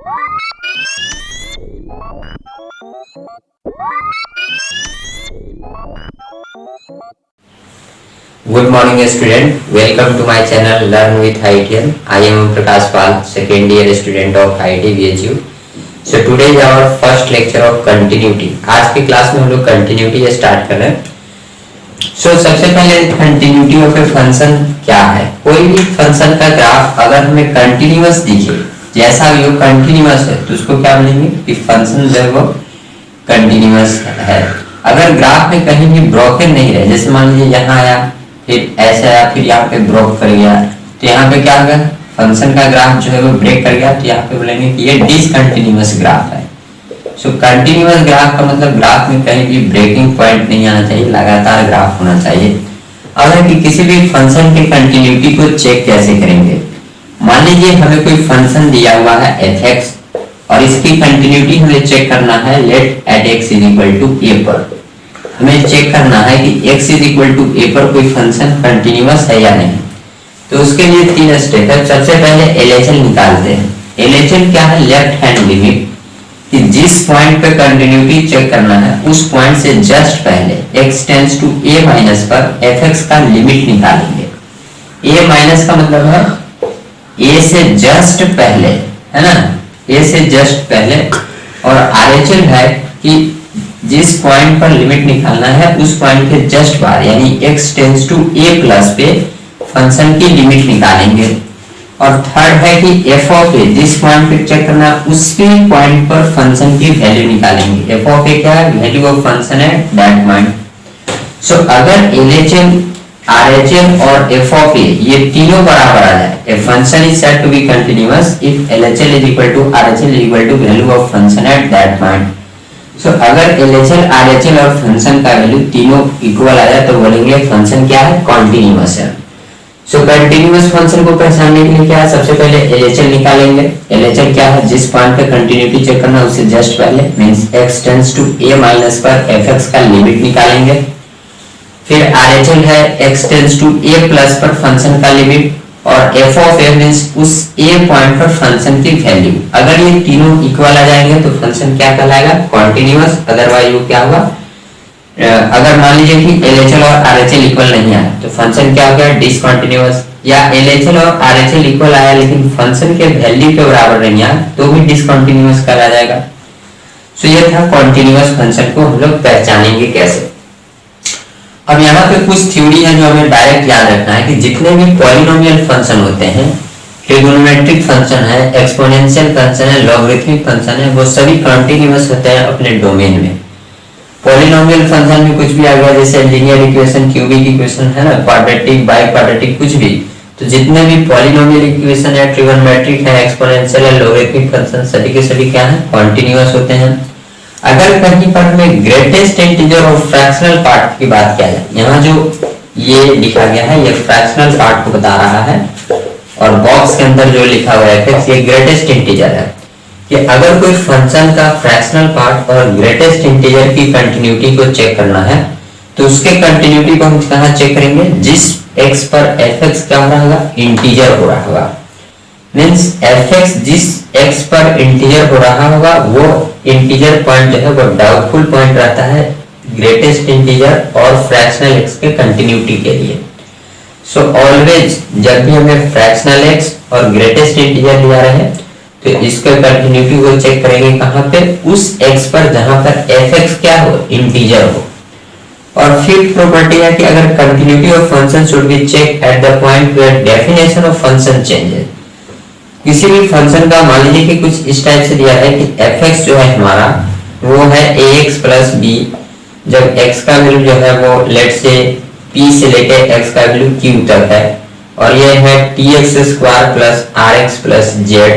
Good morning student, welcome to my channel Learn with IITian. I am Prakash Pal, second year student of IIT BHU. So today is our first lecture of continuity. आज की class में हम लोग continuity start कर रहे हैं. So सबसे पहले continuity ऑफ ए फंक्शन क्या है. कोई भी फंक्शन का ग्राफ अगर हमें कंटिन्यूअस दिखे, जैसा भी वो कंटिन्यूअस है, तो उसको क्या बोलेंगे कि फंक्शन जो है वो कंटिन्यूअस है. अगर ग्राफ में कहीं भी ब्रोकन नहीं रहे, जैसे मान लीजिए यहाँ आया फिर ऐसा आया फिर यहाँ पे ब्रोक कर गया, तो यहाँ पे क्या होगा, फंक्शन का ग्राफ जो है वो ब्रेक कर गया, तो यहाँ पे बोलेंगे कि ये डिसकंटिन्यूअस ग्राफ है. सो कंटिन्यूअस ग्राफ का मतलब ग्राफ में कहीं भी ब्रेकिंग पॉइंट नहीं आना चाहिए, लगातार ग्राफ होना चाहिए. अब है कि किसी भी फंक्शन की कंटिन्यूटी को चेक कैसे करेंगे. मान लीजिए हमें कोई फंक्शन दिया हुआ है f(x) और इसकी कंटिन्यूटी हमें चेक करना है let at x is equal to a पर. हमें चेक करना है कि x is equal to a पर कोई फंक्शन कंटिन्यूअस है या नहीं. तो उसके लिए तीन स्टेप है. सबसे पहले LHL निकालते हैं. LHL क्या है, लेफ्ट हैंड लिमिट, कि जिस पॉइंट पे कंटिन्यूटी चेक करना है उस पॉइंट से जस्ट पहले x tends to a minus पर fx का लिमिट निकालेंगे. a माइनस का मतलब है a से जस्ट पहले, है ना, a से जस्ट पहले. और RHL है कि जिस पॉइंट पर लिमिट निकालना है उस पॉइंट के जस्ट बाद, यानी x tends to a plus पे फंक्शन की लिमिट निकालेंगे. और थर्ड है कि f ऑफ a, जिस पॉइंट पे चेक करना है उसी पॉइंट पर फंक्शन की वैल्यू निकालेंगे. f ऑफ a क्या है, वैल्यू ऑफ फंक्शन है दैट पॉइंट. सो अगर LHL, RHL और f ऑफ a ये तीनों बराबर आ जाए, a function is said to be continuous if LHL is equal to RHL is equal to value of function at that point. सो अगर LHL, RHL और function का value तीनों equal आ जाए तो बोलेंगे फंक्शन क्या है, कॉन्टिन्यूअस है. सो कंटिन्यूअस फंक्शन को पहचानने के लिए क्या है, सबसे पहले LHL निकालेंगे. LHL क्या है, जिस पॉइंट पे कंटिन्यूटी चेक करना है उससे जस्ट पहले, means x tends to a minus पर fx का लिमिट निकालेंगे. फिर RHL है x tends to a plus पर फंक्शन का लिमिट, और f ऑफ a मींस उस a पॉइंट पर फंक्शन की वैल्यू. अगर ये तीनों इक्वल आ जाएंगे तो फंक्शन क्या कहलाएगा, कॉन्टिन्यूअस. अदरवाइज वो क्या होगा, अगर मान लीजिए कि LHL और RHL इक्वल नहीं आया तो फंक्शन क्या हो गया, डिसकंटिन्यूअस. या LHL और RHL इक्वल आया लेकिन फंक्शन के वैल्यू के बराबर नहीं आया तो भी डिसकंटिन्यूअस कहा जाएगा. सो ये था कॉन्टिन्यूअस फंक्शन को हम लोग पहचानेंगे कैसे. अब यहाँ पे कुछ थ्योरी है जो हमें डायरेक्ट याद रखना है कि जितने भी पॉलिनोमियल फंक्शन होते हैं, ट्रिगोनोमेट्रिक फंक्शन है, एक्सपोनेंशियल फंक्शन है, लॉगरिथमिक फंक्शन है, वो सभी कंटीन्यूअस होते हैं अपने डोमेन में. पॉलिनोमियल फंक्शन में कुछ भी आ गया, जैसे लीनियर इक्वेशन, क्यूबिक इक्वेशन, है ना, क्वाड्रेटिक, बाई क्वाड्रेटिक, कुछ भी, तो जितने भी पॉलिनोमियल इक्वेशन है, ट्रिगोनोमेट्रिक है, एक्सपोनेंशियल है, लॉगरिथमिक फंक्शन, सभी के सभी क्या है, कंटीन्यूअस होते हैं. अगर कहीं पर हमें ग्रेटेस्ट इंटीजर और फ्रैक्शनल पार्ट की बात किया जाए, यहाँ जो ये लिखा गया है ये फ्रैक्शनल पार्ट को बता रहा है, और बॉक्स के अंदर जो लिखा हुआ है fx ये ग्रेटेस्ट इंटीजर है. कि अगर कोई फंक्शन का फ्रैक्शनल पार्ट और ग्रेटेस्ट इंटीजर की कंटिन्यूटी को चेक करना है तो उसके कंटिन्यूटी को हम कहाँ चेक करेंगे, जिस x पर fx क्या हो रहा होगा, इंटीजर हो रहा होगा. मींस fx जिस x पर इंटीजर हो रहा होगा वो इंटीजर पॉइंट जो है वो डाउटफुल पॉइंट रहता है ग्रेटेस्ट इंटीजर और फ्रैक्शनल x के कंटिन्यूटी के लिए. सो ऑलवेज जब भी हमें फ्रैक्शनल x और ग्रेटेस्ट इंटीजर लिया रहे तो इसके कंटिन्यूटी को चेक करेंगे कहाँ पे, उस x पर जहां पर fx क्या हो, इंटीजर हो. और फिफ्थ प्रॉपर्टी है कि अगर continuity of function should be check at the point where definition of function changes. किसी भी फंक्शन का मान लीजिए कि कुछ इस टाइप से दिया है कि fx जो है हमारा वो है ax प्लस b, जब x का वैल्यू जो है वो लेट से p से लेके x का वैल्यू q तक है, और ये है tx square plus rx plus z,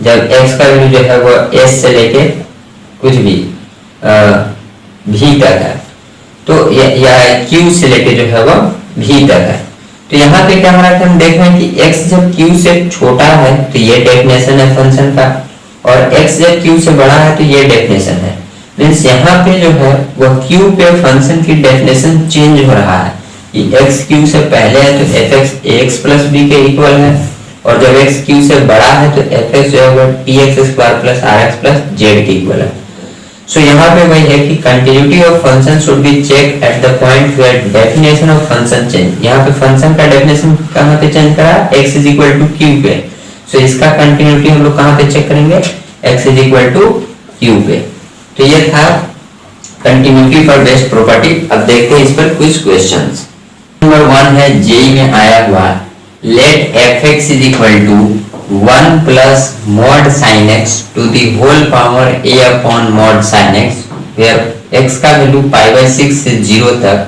जब x का वैल्यू जो है वो s से लेके कुछ भी v तक है, तो या q से लेके जो है वो v तक है. तो यहाँ पे क्या हो रहा है, हम देख रहे हैं कि x जब q से छोटा है तो ये डेफिनेशन है फंक्शन का, और x जब q से बड़ा है तो ये डेफिनेशन है. मींस यहाँ पे जो है वो q पे फंक्शन की डेफिनेशन चेंज हो रहा है कि x q से पहले है तो fx ax प्लस b के इक्वल है, और जब x q से बड़ा है तो fx जो है tx square plus rx plus z के इक्वल है। सो यहाँ पे वही है कि continuity of function should be check at the point where definition of function change. यहाँ पे फंक्शन का डेफिनेशन कहाँ पे चेंज करा, x is equal to q पे। सो इसका कंटिन्यूटी हम लोग कहाँ पे चेक करेंगे, x is equal to q पे। तो ये था कंटिन्यूटी पर बेस्ड प्रॉपर्टी। अब देखते हैं इस पर कुछ क्वेश्चंस। नंबर 1 है जेई में आया हुआ, let fx is equal to 1 plus mod sin x to the whole power a upon mod sin x, where x का वैल्यू π/6 से 0 तक,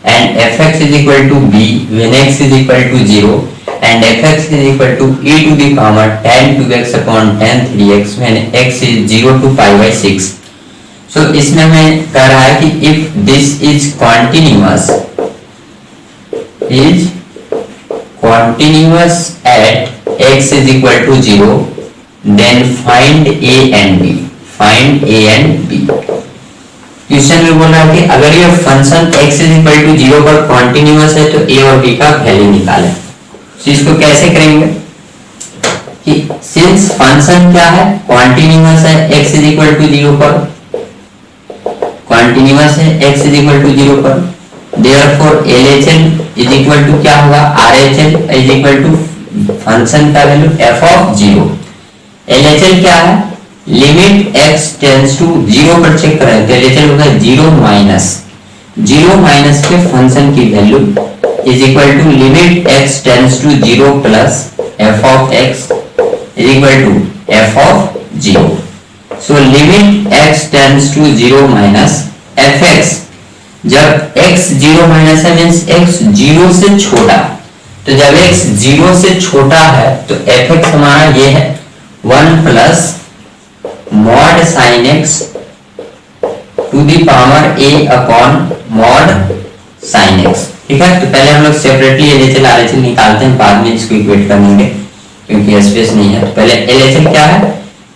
and fx is equal to b when x is equal to 0 and fx is equal to e to the power tan 2x upon tan 3x when x is 0 to π/6। so इसमें हमें कह रहा है कि if this is continuous at x is equal to 0 then find a and b। Question में बोल रहा है कि अगर ये function x is equal to 0 पर कॉन्टिन्यूअस है तो a और b का वैल्यू निकालें। तो इसको कैसे करेंगे कि सिंस फंक्शन क्या है, कॉन्टिन्यूअस है, x is equal to 0 पर, कॉन्टिन्यूअस है x is equal to 0 पर, therefore LHL is equal to क्या होगा, RHL is equal to function का वैल्यू f ऑफ 0। LHL क्या है, लिमिट x टेंड्स टू 0 पर चेक करें तो LHL होगा 0 माइनस पे फंक्शन की value is equal to limit x tends to 0 plus f of x is equal to f of 0। So limit x tends to 0 minus fx, जब x 0 minus है means x 0 से छोटा, तो जब x 0 से छोटा है तो fx हमारा ये है 1 plus mod sin x to the power a upon mod sin x। ठीक है, तो पहले हम लोग सेपरेटली LHL RHL निकालते हैं, बाद में इसको इक्वेट करेंगे क्योंकि स्पेस नहीं है। तो पहले LHL क्या है,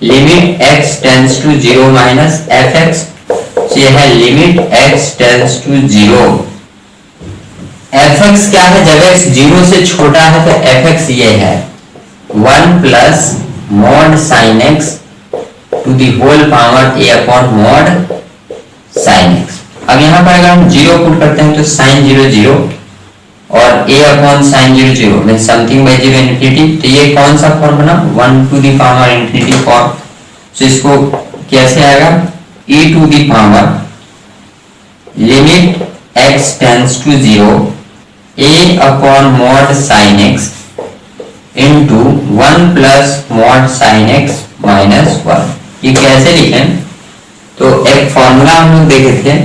limit x tends to 0 minus fx, ये है limit x tends to 0। fx क्या है, जब x 0 से छोटा है तो fx ये है 1 plus mod sin x to the whole power a upon mod sin x। अब यहाँ पर अगर हम 0 पुट करते हैं तो sin 0 0 और a अपॉन sin 0 0 mean something by 0 infinity. तो ये कौन सा फॉर्म बना, 1 to the power infinity form. तो इसको कैसे आएगा, e to the power limit x tends to 0 a upon mod sin x into 1 plus mod sin x minus 1। ये कैसे लिखें, तो एक फॉर्मूला हम लोग देखे थे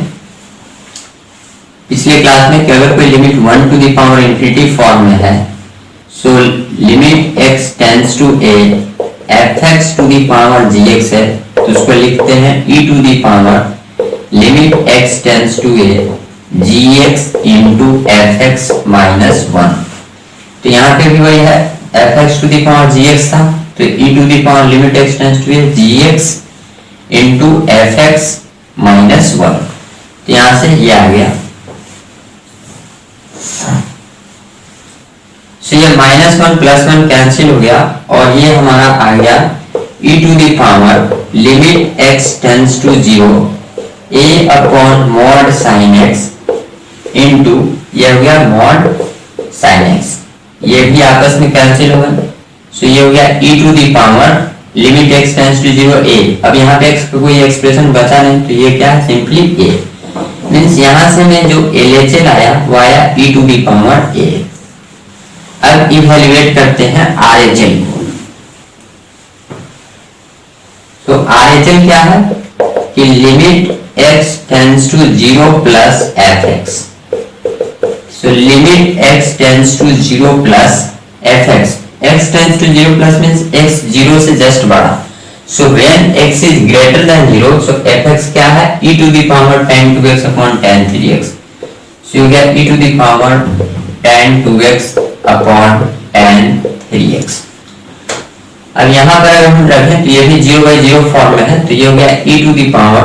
पिछले क्लास में कि अगर कोई limit 1 to the power infinity form में है, so limit x tends to a fx to the power gx है, तो उसको लिखते हैं e to the power limit x tends to a gx into fx minus 1। तो यहाँ पे भी वही है, fx to the power gx था तो e to the power limit x tends to a gx into fx minus 1। तो यहां से ये आ गया, सो ये माइनस 1 प्लस 1 कैंसिल हो गया और ये हमारा आ गया e to the power limit x tends to 0 a upon mod sin x into ये हो गया मॉड sin x, ये भी आपस में कैंसिल होगा। सो ये हो गया e to the power limit x tends to 0 a। अब यहाँ पे x का कोई एक्सप्रेशन बचा नहीं तो ये क्या है, सिंपली a। मींस यहाँ से में जो LHL आया वो आया e to the power a। अब इवैल्यूएट करते हैं RHL को। तो RHL क्या है कि limit x tends to 0 plus fx। So limit x tends to 0 plus fx, x tends to 0 plus means x 0 से just बड़ा। So when x is greater than 0, so fx क्या है, e to the power tan 2x upon tan 3x। So you get e to the power tan 2x upon tan 3x। अब यहाँ पर अगर हम रखें तो ये भी 0/0 फॉर्म में है, तो ये हो गया e to the power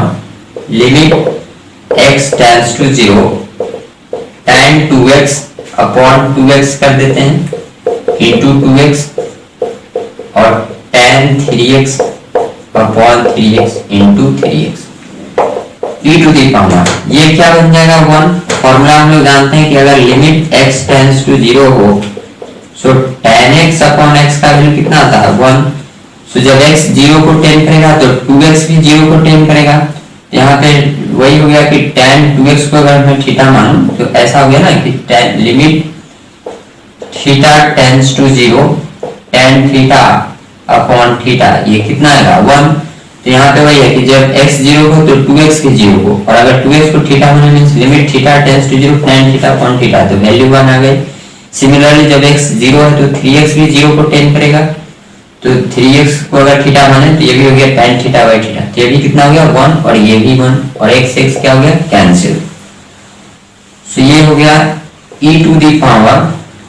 limit x tends to 0 tan 2x upon 2x कर देते हैं into 2x tan 3x upon 3x into 3x e to the power, ये क्या बन जाएगा 1। फॉर्मूला हम लोग जानते हैं कि अगर लिमिट x टेंड्स टू 0 हो सो tan x अपॉन x का वैल्यू कितना आता है 1। सो जब x 0 को टेंड करेगा तो 2x भी 0 को टेंड करेगा। यहाँ पे वही हो गया कि tan 2x को अगर मैं थीटा मानूं तो ऐसा हो गया ना कि tan limit theta tends to 0 tan theta upon theta, ये कितना आएगा 1। तो यहाँ पे वही है कि जब x 0 हो तो 2x भी 0 हो, और अगर 2x को थीटा होने means limit theta tends to 0 tan theta upon theta, तो वैल्यू 1 आ गई। सिमिलरली जब x 0 है तो 3x भी 0 को टेंड करेगा, तो 3x को अगर थीटा माने तो ये भी हो गया tan थीटा बाई थीटा, तो ये भी कितना हो गया 1 और ये भी 1, और x क्या हो गया कैंसिल। सो ये हो गया e टू दी पावर,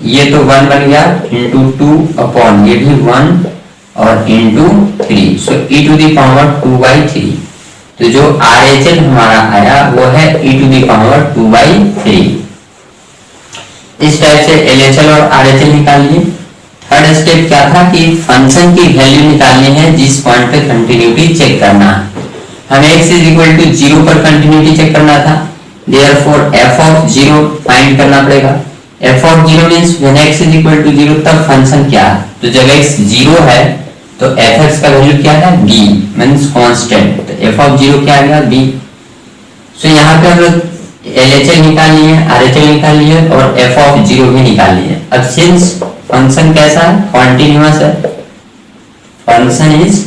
ये तो 1 बन गया इंटू 2 अपॉन ये भी 1 और into 3, so e to the power 2/3। तो जो RHL हमारा आया वो है e टू दी पावर 2/3। इस टाइप से LHL और RHL निकालिए। थर्ड स्टेप क्या था कि फंक्शन की वैल्यू निकालनी है जिस पॉइंट पे कंटिन्यूटी चेक करना है। हमें x इज इक्वल टू 0 पर कंटिन्यूटी चेक करना था, देयरफॉर f ऑफ 0 फाइंड करना पड़ेगा। f of 0 means when x is equal to 0 तब फंक्शन क्या है, तो जब x 0 है तो fx का वैल्यू क्या है b मींस कांस्टेंट, तो f ऑफ 0 क्या आ गया b। सो यहाँ पे हम लोग LHL निकाल लिए, RHL निकाल लिए और f ऑफ 0 भी निकाल लिए। अब सिंस फंक्शन कैसा है कॉन्टिन्यूअस है, function is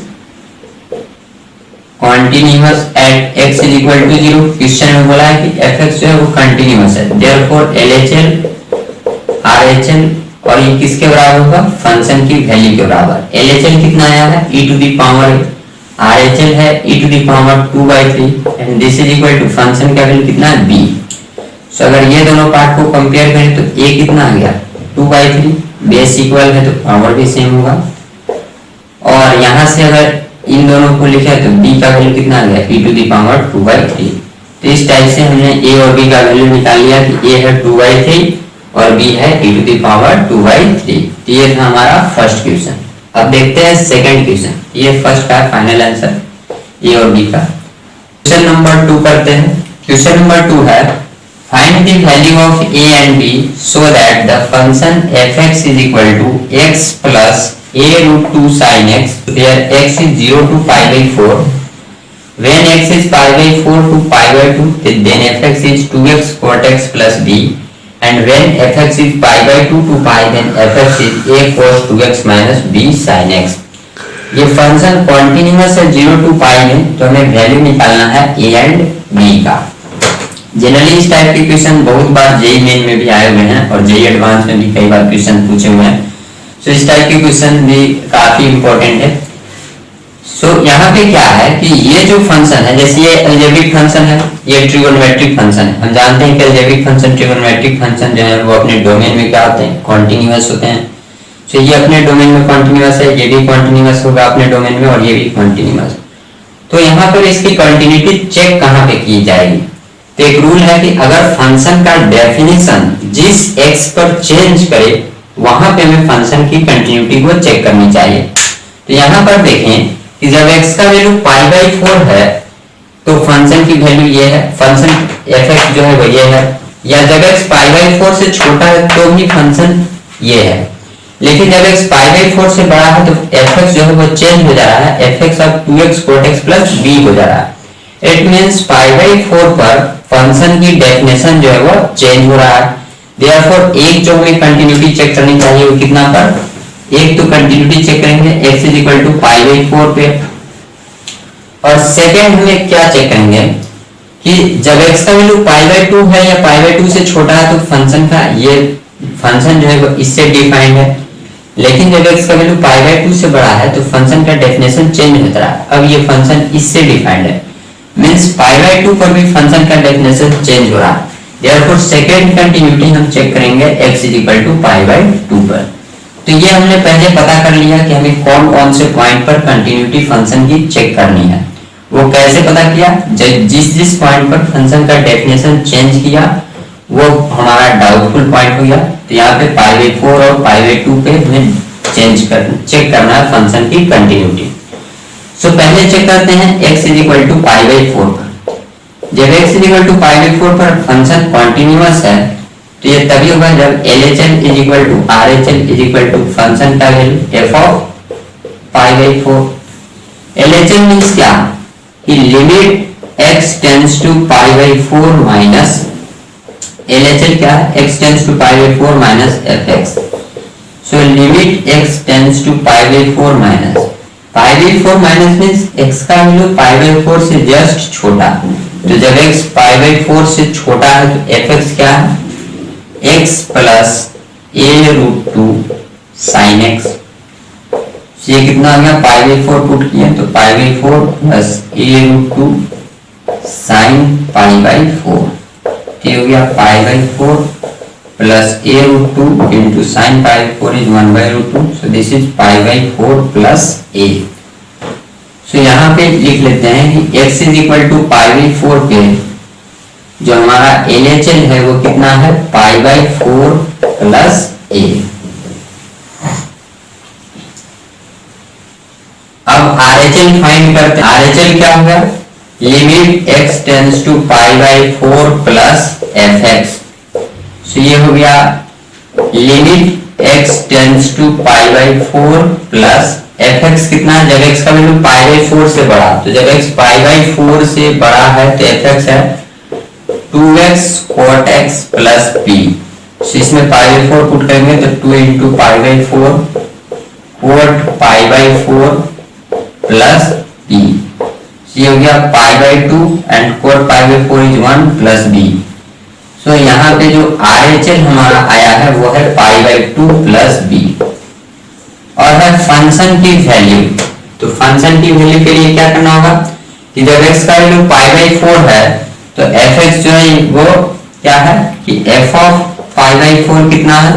continuous at x is equal to 0, question में बोला है कि fx जो है वो कंटिन्यूअस है, देयरफॉर LHL RHL और ये किसके बराबर होगा फंक्शन की वैल्यू के बराबर। LHL कितना आया है e to the power, RHL है e to the power 2/3 and this is equal to function का वैल्यू कितना है b। सो अगर ये दोनों पार्ट को कंपेयर करें तो a कितना आ गया 2/3, बेस इक्वल है तो पावर भी सेम होगा, और यहाँ से अगर इन दोनों को लिखा तो b का वैल्यू कितना आ गया e टू दी पावर 2/3। तो इस टाइप से हमने a और b का वैल्यू निकाल लिया कि a है 2/3 और b है e टू दी पावर 2/3। तो ये था हमारा फर्स्ट क्वेश्चन। अब देखते हैं सेकंड क्वेश्चन, ये फर्स्ट का फाइनल आंसर a और b का। क्वेश्चन नंबर 2 करते हैं। क्वेश्चन नंबर 2 है find the value of a and b so that the function fx is equal to x plus a√2 sin x where x is 0 to pi/4 when x is pi/4 to pi/2 then fx is 2x cot x plus b and when fx is pi/2 to pi then fx is a cos 2x minus b sin x। ये function continuous है 0 to pi में, तो हमें value निकालना है a and b का। Generally इस type के क्वेश्चन बहुत बार जेई मेन में भी आए हुए हैं और जेई एडवांस में भी कई बार क्वेश्चन पूछे हुए हैं, सो इस टाइप के क्वेश्चन भी काफी इंपॉर्टेंट है। सो यहाँ पे क्या है कि ये जो फंक्शन है, जैसे ये अलजेब्रिक फंक्शन है, ये ट्रिगोनोमेट्रिक फंक्शन है। हम जानते हैं कि अलजेब्रिक फंक्शन ट्रिगोनोमेट्रिक फंक्शन जो है वो अपने डोमेन में क्या होते हैं कॉन्टिन्यूअस होते हैं। सो ये अपने डोमेन में कॉन्टिन्यूअस है, ये भी कॉन्टिन्यूअस होगा अपने डोमेन में और ये भी कॉन्टिन्यूअस। तो यहाँ पर इसकी कंटिन्यूटी चेक कहाँ पे की जाएगी, तो एक रूल है कि अगर फंक्शन का डेफिनेशन जिस x पर चेंज करे वहां पे हमें फंक्शन की कंटिन्यूटी को चेक करनी चाहिए। तो यहाँ पर देखें कि जब x का वैल्यू pi/4 है तो फंक्शन की वैल्यू ये है, फंक्शन fx जो है वो ये है, या जब x pi/4 से छोटा है तो भी फंक्शन ये है, लेकिन जब x pi/4 से बड़ा है तो fx जो है वो चेंज हो जा रहा है, fx अब 2x cot x plus b हो जा रहा है। इट मींस pi/4 पर फंक्शन की डेफिनेशन जो है वो चेंज हो रहा है। देयरफॉर एक जो हमें कंटिन्यूटी चेक करनी चाहिए वो कितना पर, एक तो कंटिन्यूटी चेक करेंगे x is equal to pi/4 पे, और सेकंड हमें क्या चेक करेंगे कि जब x का वैल्यू pi/2 है या pi/2 से छोटा है तो फंक्शन का ये फंक्शन जो है वो इससे डिफाइंड है, लेकिन जब x का वैल्यू pi/2 से बड़ा है तो फंक्शन का डेफिनेशन चेंज होता है। अब ये फंक्शन इससे डिफाइंड है, मींस pi/2 पर भी फंक्शन का डेफिनेशन चेंज हो रहा है। देयरफॉर सेकंड कंटिन्यूटी हम चेक करेंगे x is equal to pi/2 पर। तो ये हमने पहले पता कर लिया कि हमें कौन कौन से पॉइंट पर कंटिन्यूटी फंक्शन की चेक करनी है। वो कैसे पता किया, जिस जिस पॉइंट पर फंक्शन का डेफिनेशन चेंज किया वो हमारा डाउटफुल पॉइंट हो गया। तो यहाँ पे pi/4 और pi/2 पे हमें चेक करना है फंक्शन की कंटिन्यूटी। सो पहले चेक करते हैं x is equal to pi by 4 पर। जब x is equal to pi by 4 पर फंक्शन कॉन्टिन्यूअस है तो ये तभी होगा जब LHL is equal to RHL is equal to function का value f of pi by 4। LHL means क्या कि limit x tends to pi by 4 minus LHL क्या है x tends to pi by 4 minus fx। So limit x tends to pi by 4 minus pi by 4 minus means x का value pi by 4 से just छोटा। तो जब x pi by 4 से छोटा है तो fx क्या है x plus a root 2 sine x। ये कितना आ गया पाई बाई 4 पुट किया तो pi by 4 plus a root 2 sine pi by 4। ये हो गया pi by 4 plus a root 2 into sine pi 4 is 1 by root 2। So this is pi by 4 plus a। So यहाँ पे लिख लेते हैं कि x is equal to pi by 4 पे जो हमारा LHL है वो कितना है पाई बाई 4 प्लस a। अब RHL फाइंड करते हैं। RHL क्या होगा limit x tends to pi by 4 plus fx। तो ये हो गया limit x tends to pi by 4 plus fx कितना है जब x का वैल्यू पाई बाई 4 से बड़ा। तो जब x पाई बाई 4 से बड़ा है तो fx है 2x cot x plus p। तो इसमें पाई बाई 4 पुट करेंगे तो 2 into pi by 4 cot pi by 4 plus p। ये हो गया pi by 2 and cot pi by 4 is 1 plus b। सो यहाँ पे जो RHL हमारा आया है वो है पाई बाई 2 प्लस b और है फंक्शन की वैल्यू। तो फंक्शन की वैल्यू के लिए क्या करना होगा कि जब x का वैल्यू पाई बाई 4 है तो fx जो है वो क्या है कि f ऑफ पाई बाई 4 कितना है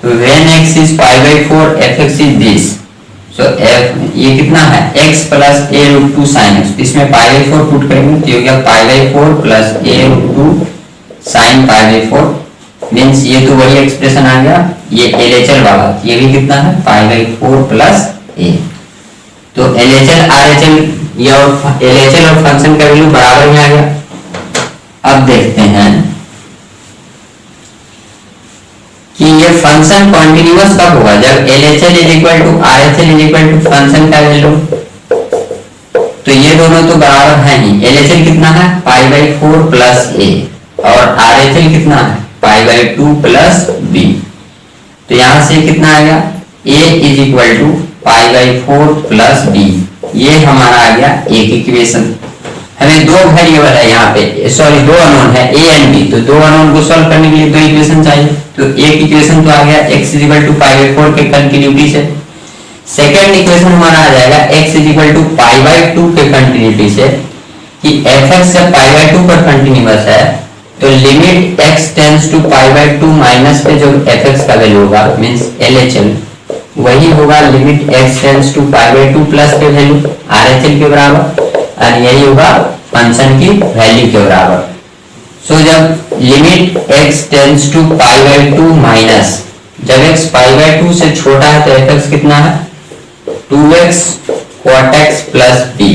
तो when x is pi by 4 fx is this। So f ये कितना है x plus a root 2 sine x। इसमें पाई बाई 4 पुट करेंगे तो ये हो गया pi by 4 plus a root 2 sine pi by 4 means ये तो वही एक्सप्रेशन आ गया ये LHL वाला ये भी कितना है पाई बाई 4 प्लस a। तो LHL RHL ये और LHL और फंक्शन का वैल्यू बराबर में आ गया। अब देखते हैं कि ये फंक्शन कॉन्टिन्यूअस कब होगा जब LHL is equal to RHL is equal to function का वैल्यू। तो ये दोनों तो बराबर है ही। LHL कितना है पाई बाई 4 प्लस a और RHL कितना है पाई बाई 2 प्लस b। तो यहां से कितना आ गया a is equal to pi by 4 plus b। ये हमारा आ गया एक इक्वेशन। हमें दो वेरिएबल है यहाँ पे सॉरी दो अननोन है a एंड b। तो दो अननोन को सॉल्व करने के लिए दो इक्वेशन चाहिए। तो एक इक्वेशन तो आ गया x is equal to pi by 4 के कंटिन्यूटी से। सेकंड इक्वेशन हमारा आ जाएगा x is equal to pi by 2 के कंटिन्यूटी से कि fx जब पाई बाई 2 पर कंटिन्यूअस है तो limit x tends to pi by 2 minus पे जो fx का वैल्यू होगा मींस LHL वही होगा limit x tends to pi by 2 plus पे वैल्यू RHL के बराबर और यही होगा फंक्शन की वैल्यू के बराबर। सो जब limit x tends to pi by 2 minus जब x पाई बाई 2 से छोटा है तो fx कितना है 2x cot x plus p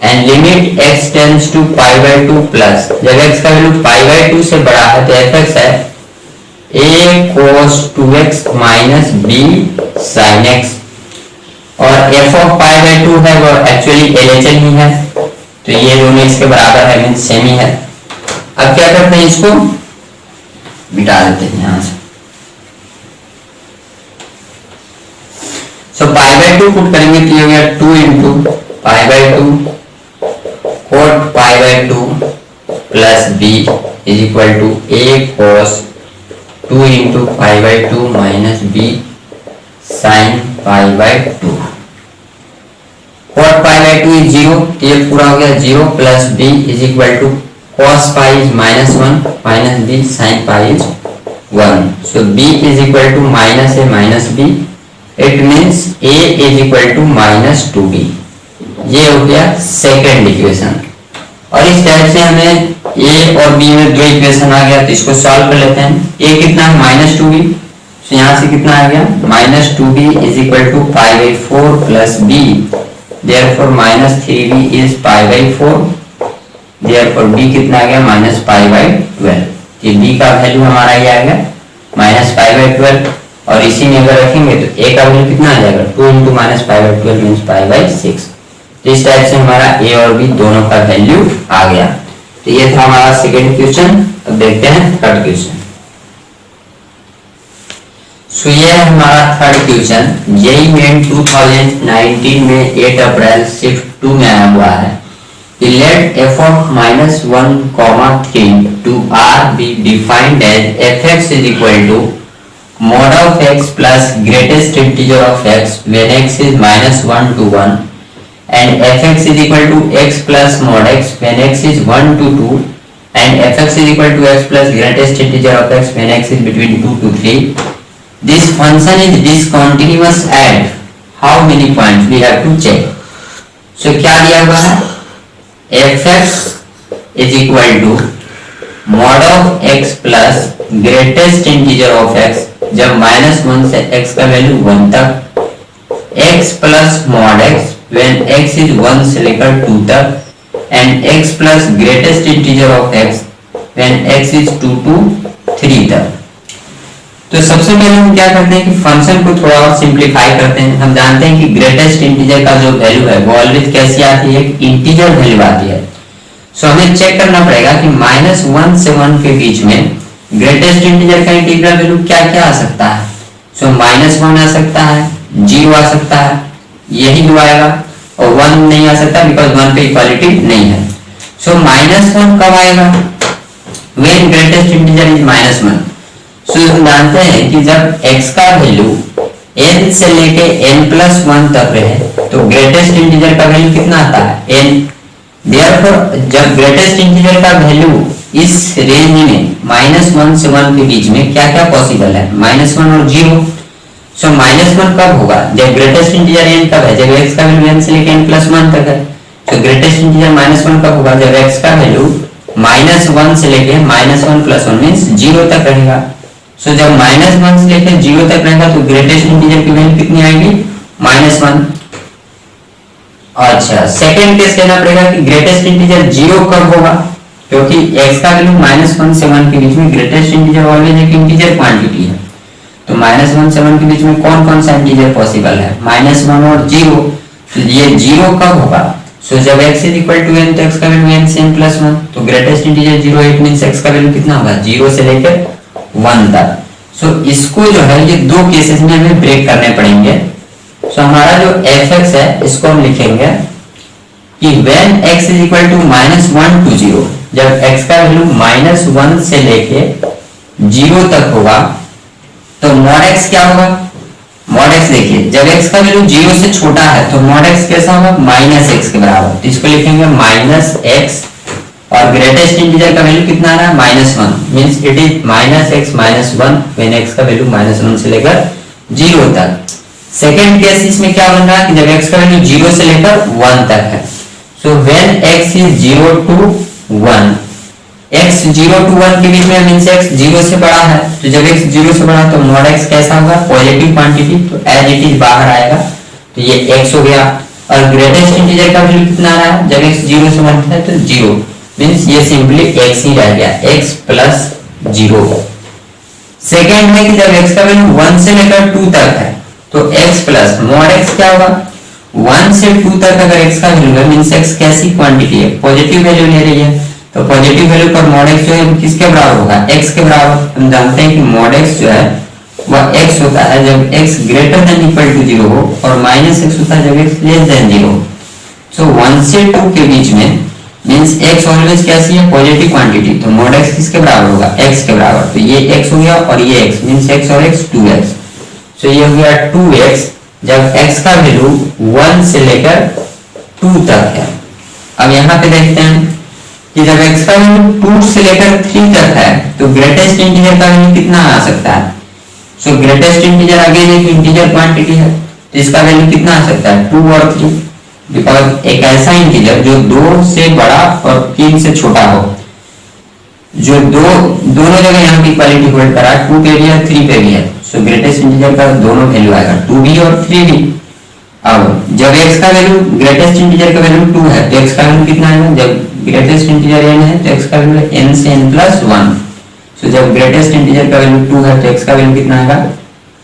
and limit x tends to pi by 2 plus जब x का वैल्यू पाई बाई 2 से बड़ा है तो fx है a cos 2x minus b sin x और f ऑफ पाई बाई 2 है वो एक्चुअली LHL ही है। तो ये दोनों इसके बराबर है मींस सेम ही है। अब क्या करते हैं इसको मिटा देते हैं यहां से। सो पाई बाई 2 पुट करेंगे तो ये हो गया 2 into pi by 2 cot pi by 2 plus b is equal to a cos 2 into pi by 2 minus b sine pi by 2। cot pi by 2 is 0 ये पूरा हो गया 0 plus b is equal to cos pi is minus 1 minus b sine pi is 1। So b is equal to minus a minus b it means a is equal to minus 2b। ये हो गया second equation. और इस type से हमें a और b में दो इक्वेशन आ गया तो इसको सॉल्व कर लेते हैं। a कितना है माइनस 2b तो यहाँ से कितना आ गया -2b is equal to π/4 plus b, therefore -3b is π/4, therefore b कितना आ गया -π/12। ये b का वैल्यू हमारा ये आ गया -π/12, और इसी में अगर रखेंगे तो a का वैल्यू कितना आ जाएगा 2 इंटू -π/12 मीन्स π/6। तो इस टाइप से हमारा a और b दोनों का वैल्यू आ गया। तो ये था हमारा सेकेंड क्वेश्चन। अब देखते हैं थर्ड क्वेश्चन। सो ये है हमारा थर्ड क्वेश्चन। जेईई मेन 2019 में 8 अप्रैल शिफ्ट 2 में आया हुआ है। Let f of -1, 3 to r be defined as fx is equal to mod of x plus greatest integer of x when x is -1 to 1, and fx is equal to x plus mod x when x is 1 to 2, and fx is equal to x plus greatest integer of x when x is between 2 to 3. This function is discontinuous at how many points? We have to check. So क्या दिया हुआ है? fx is equal to mod of x plus greatest integer of x, जब -1 से x का value 1 तक, x plus mod x when x is 1 से लेकर 2 तक, and x plus greatest integer of x when x is 2 to 3 तक। तो सबसे पहले हम क्या करते हैं कि फंक्शन को थोड़ा और सिंप्लीफाई करते हैं। हम जानते हैं कि ग्रेटेस्ट इंटीजर का जो वैल्यू है वो ऑलवेज कैसी आती है, इंटीजर वैल्यू आती है। सो हमें चेक करना पड़ेगा कि -1 से 1 के बीच में ग्रेटेस्ट इंटीजर का इंटीग्रल वैल्यू क्या क्या आ सकता है। सो -1 आ सकता है, 0 आ सकता है, यही दो आएगा, और 1 नहीं आ सकता बिकॉज 1 पे इक्वालिटी नहीं है। सो -1 कब आएगा? When greatest integer is -1। सो हम जानते हैं कि जब x का वैल्यू n से लेके n+1 तक रहे तो ग्रेटेस्ट इंटीजर का वैल्यू कितना आता है n। देयरफॉर जब ग्रेटेस्ट इंटीजर का वैल्यू इस रेंज में -1 से 1 के बीच में क्या क्या पॉसिबल है, -1 और 0। सो -1 कब होगा? जब ग्रेटेस्ट इंटीजर n कब है? जब x का वैल्यू n से लेके n+1 तक है। तो ग्रेटेस्ट इंटीजर -1 कब होगा? जब x का वैल्यू -1 से लेके -1+1 मींस 0 तक रहेगा। सो जब -1 से लेकर 0 तक रहेगा तो ग्रेटेस्ट इंटीजर की वैल्यू कितनी आएगी? -1। अच्छा, सेकंड केस लेना पड़ेगा कि ग्रेटेस्ट इंटीजर 0 कब होगा, क्योंकि x का वैल्यू -1 से 1 के बीच में ग्रेटेस्ट इंटीजर ऑलवेज एक इंटीजर क्वांटिटी है। तो -1 से 1 के बीच में कौन कौन सा इंटीजर पॉसिबल है? -1 और 0। तो ये 0 कब होगा? सो जब x is equal to n तो x का वैल्यू n से n+1, तो greatest integer 0 it means x का वैल्यू कितना होगा? 0 से लेकर 1 तक। सो इसको जो है ये दो केसेस में हमें ब्रेक करने पड़ेंगे। सो हमारा जो fx है इसको हम लिखेंगे कि when x is equal to -1 to 0, जब x का वैल्यू -1 से लेके 0 तक होगा तो mod x क्या होगा? mod x देखिए, जब x का वैल्यू 0 से छोटा है तो mod x कैसा होगा? -x के बराबर। तो इसको लिखेंगे -x, और ग्रेटेस्ट इंटीजर का वैल्यू कितना आ रहा है? -1 means it is -x -1 when x का वैल्यू -1 से लेकर 0 तक। सेकंड केस इसमें क्या बन रहा है कि जब x का वैल्यू 0 से लेकर 1 तक है। सो when x is 0 to 1, x 0 to 1 के बीच में मींस x 0 से बड़ा है। तो जब x 0 से बड़ा तो mod x कैसा होगा? पॉजिटिव क्वांटिटी, तो एज इट इज बाहर आएगा। तो ये x हो गया, और ग्रेटेस्ट इंटीजर का वैल्यू कितना आ रहा है? जब x 0 से बढ़ता है तो 0 मींस ये सिंपली x ही रह गया, x plus 0। सेकेंड है कि जब x का वैल्यू 1 से लेकर 2 तक है तो x प्लस mod x क्या होगा? 1 से 2 तक अगर x का वैल्यू है मींस x कैसी क्वांटिटी है? पॉजिटिव वैल्यू ले रही है। तो पॉजिटिव वैल्यू पर mod x जो है किसके बराबर होगा? x के बराबर। हम जानते हैं कि mod x जो है वह x होता है जब x greater than equal to 0 हो, और -x होता है जब x लेस देन 0 हो। सो 1 से 2 के बीच में मींस x ऑलवेज कैसी है? Positive quantity. तो mod x किसके बराबर होगा? x के बराबर। तो ये x हो गया और ये x मींस x और x 2x। सो ये हो गया 2x जब x का वैल्यू 1 से लेकर 2 तक है। अब यहाँ पे देखते हैं कि जब x का वैल्यू 2 से लेकर 3 तक है तो ग्रेटेस्ट इंटीजर का वैल्यू कितना आ सकता है? सो ग्रेटेस्ट इंटीजर अगेन एक इंटीजर क्वांटिटी है, तो इसका वैल्यू कितना आ सकता है? 2 और 3, बिकॉज एक ऐसा इंटीजर जो 2 से बड़ा और 3 से छोटा हो। जो दोनों जगह यहाँ की इक्वालिटी होल्ड करा, 2 पे भी है 3 पे भी है, सो ग्रेटेस्ट इंटीजर का दोनों वैल्यू आएगा, 2 भी और 3 भी। अब जब x का वैल्यू, ग्रेटेस्ट इंटीजर का वैल्यू 2 है तो x का वैल्यू कितना आएगा, जब ग्रेटेस्ट इंटीजर n है तो x का वैल्यू n से n प्लस 1। सो जब ग्रेटेस्ट इंटीजर का वैल्यू 2 है तो x का वैल्यू कितना आएगा,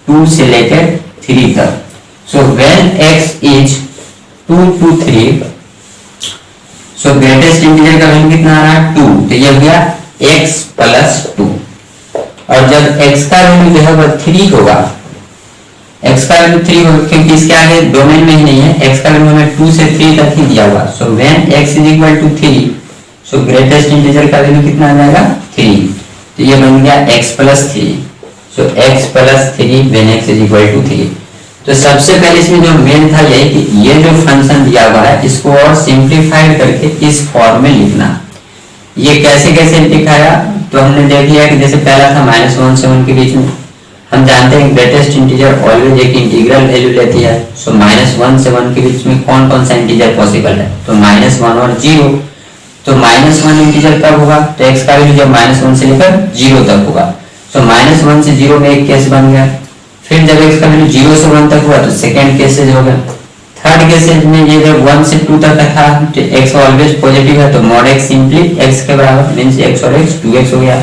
2 से लेकर 3 तक। सो when x is 2 to 3, so greatest integer का वैल्यू कितना आ रहा है 2, तो ये हो गया x प्लस 2। और जब x का वैल्यू जो है वो 3 होगा, x का वैल्यू 3 होगा क्योंकि इसके आगे डोमेन में ही नहीं है, x का वैल्यू हमें 2 से 3 तक ही दिया हुआ। So when x is equal to 3, so greatest integer का वैल्यू कितना आ जाएगा 3, तो ये बन गया x plus 3। So x plus 3 when x is equal to 3। तो सबसे पहले इसमें जो मेन था यही कि ये जो फंक्शन दिया हुआ है इसको और सिंप्लीफाइड करके इस फॉर्म में लिखना। ये कैसे कैसे दिखाया, तो हमने देख लिया कि जैसे पहला था -1 से 1 के बीच में, हम जानते हैं ग्रेटेस्ट इंटीजर ऑलवेज एक इंटीग्रल वैल्यू लेती है। सो -1 से 1 के बीच में कौन कौन सा इंटीजर पॉसिबल है, तो -1 और 0। तो -1 इंटीजर कब होगा, तो x का वैल्यू जब -1 से लेकर 0 तक होगा। सो -1 से 0 में एक केस बन गया, फिर जब x का वैल्यू 0 से 1 तक हुआ तो सेकेंड केसेज हो गया। थर्ड केसेज में ये जब 1 से 2 तक था तो x ऑलवेज पॉजिटिव है, तो mod x सिंपली x के बराबर मींस x और x 2x हो गया।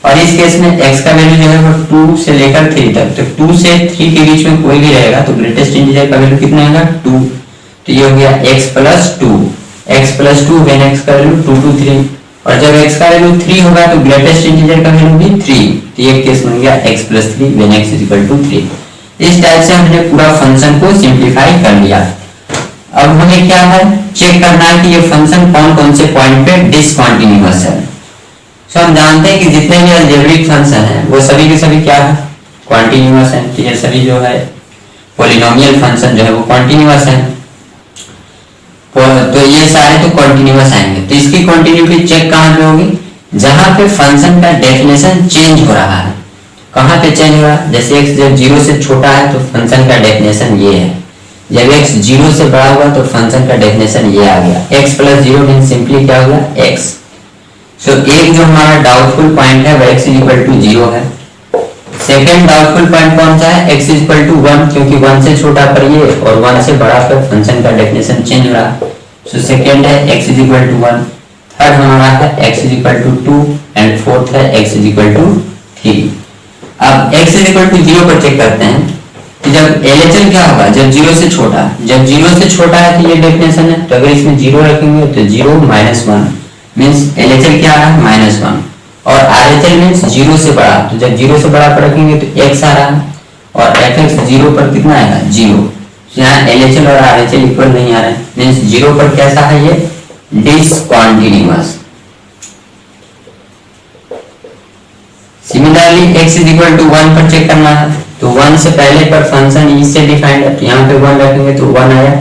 और इस केस में x का वैल्यू जो है वो 2 से लेकर 3 तक, तो 2 से 3 के बीच में कोई भी रहेगा तो ग्रेटेस्ट इंटीजर का वैल्यू कितना आएगा 2, तो ये हो गया x plus 2। x plus 2 when x का वैल्यू 2 to 3, और जब x का वैल्यू 3 होगा तो ग्रेटेस्ट इंटीजर का वैल्यू भी 3, तो ये केस बन गया x plus 3 when x is equal to 3। इस टाइप से हमने पूरा फंक्शन को सिंप्लीफाई कर लिया। अब हमें क्या है, चेक करना है कि ये फंक्शन कौन कौन से पॉइंट पे डिसकंटीन्यूअस है। सो हम जानते हैं कि जितने भी अलजेब्रिक फंक्शन है वो सभी के सभी क्या है, कॉन्टिन्यूअस है। तो ये सभी जो है पॉलिनोमियल फंक्शन जो है वो कॉन्टिन्यूअस है, तो ये सारे तो कॉन्टिन्यूअस आएंगे। तो इसकी कॉन्टिन्यूटी चेक कहाँ पे होगी, जहां पे फंक्शन का डेफिनेशन चेंज हो रहा है। कहाँ पे चेंज हो रहा है, जैसे x जब 0 से छोटा है तो फंक्शन का डेफिनेशन ये है, जब x 0 से बड़ा हुआ तो फंक्शन का डेफिनेशन ये आ गया, x प्लस 0 मीन सिंपली क्या हो गया x। सो एक जो हमारा डाउटफुल पॉइंट है वो x इज इक्वल टू 0 है। सेकेंड डाउटफुल पॉइंट कौन सा है, x इज इक्वल टू 1, क्योंकि 1 से छोटा पर ये और 1 से बड़ा पर फंक्शन का डेफिनेशन चेंज हो रहा। सो सेकेंड है x is equal to 1, third हमारा है x is equal to 2 and fourth है x इज इक्वल टू 3। अब x इज इक्वल टू 0 पर चेक करते हैं कि जब LHL क्या होगा, जब 0 से छोटा, जब 0 से छोटा है तो ये डेफिनेशन है, तो अगर इसमें 0 रखेंगे तो 0 -1 मींस LHL क्या आ रहा है -1, और RHL मींस 0 से बड़ा, तो जब 0 से बड़ा पर रखेंगे तो x आ रहा है, और fx 0 पर कितना आएगा 0। यहाँ LHL और RHL इक्वल नहीं आ रहा है, मींस 0 पर कैसा है ये discontinuous. Similarly x is equal to 1 पर चेक करना है, तो 1 से पहले पर फंक्शन इससे डिफाइंड है, तो यहाँ पे 1 रखेंगे तो 1 आया,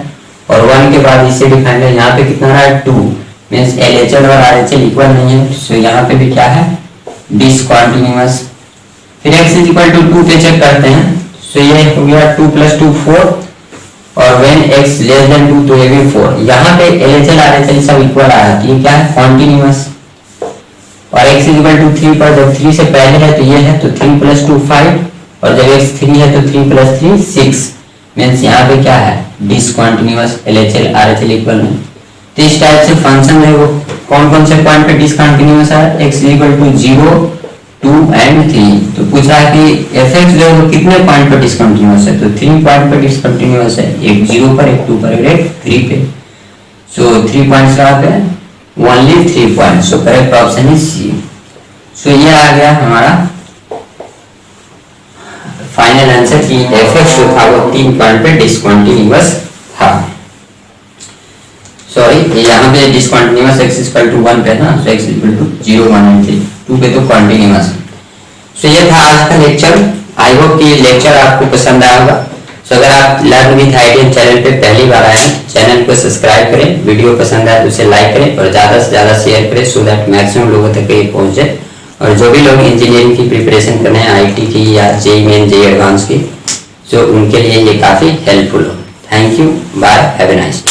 और 1 के बाद इससे डिफाइंड है, यहाँ पे कितना रहा है 2, मींस LHL और RHL इक्वल नहीं है, सो यहाँ पे भी क्या है डिसकंटीन्यूअस। फिर x इज इक्वल टू 2 पे चेक करते हैं, सो ये हो गया 2 + 2 4, और व्हेन x लेस देन 2 तो ये भी 4। यहाँ पे LHL RHL सब इक्वल आ रहा है, ये क्या है कॉन्टिन्यूअस। और x इज इक्वल टू 3 पर जब 3 से पहले है तो ये है, तो 3 + 2 5, और जब x 3 है तो 3 + 3 6, मींस यहाँ पे क्या है डिसकंटीन्यूअस, LHL RHL इक्वल नहीं। तो इस टाइप से फंक्शन है वो कौन कौन से पॉइंट पे डिसकंटीन्यूअस है, x is equal to 0, 2 and 3। तो पूछ रहा है कि fx जो है वो कितने पॉइंट पर डिसकंटीन्यूअस है, तो 3 पॉइंट पर डिसकंटीन्यूअस है, एक 0 पर, एक 2 पर, एक 3 पे। सो 3 पॉइंट्स कहाँ पे, only 3 point, so correct option is C. So ये आ गया हमारा फाइनल आंसर कि fx जो था वो 3 पॉइंट पे डिसकंटीन्यूअस था। सॉरी यहाँ पे डिसकंटीन्यूअस x इक्वल टू 1 पे ना, सो x इक्वल टू 0, 1 एंड 3, 2 पे तो कंटीन्यूअस है। सो ये था आज का लेक्चर। आई होप कि लेक्चर आपको पसंद आया होगा। सो अगर आप लर्न विद आईटीएल चैनल पे पहली बार आए हैं, चैनल को सब्सक्राइब करें, वीडियो पसंद आए तो उसे लाइक करें और ज़्यादा से ज़्यादा शेयर करें, सो दैट मैक्सिमम लोगों तक ये पहुँचे। और जो भी लोग इंजीनियरिंग की प्रिपरेशन कर रहे हैं, आईटी की या जेईई मेन, जेईई एडवांस की, सो उनके लिए ये काफ़ी हेल्पफुल हो। Thank you, bye, have a nice day.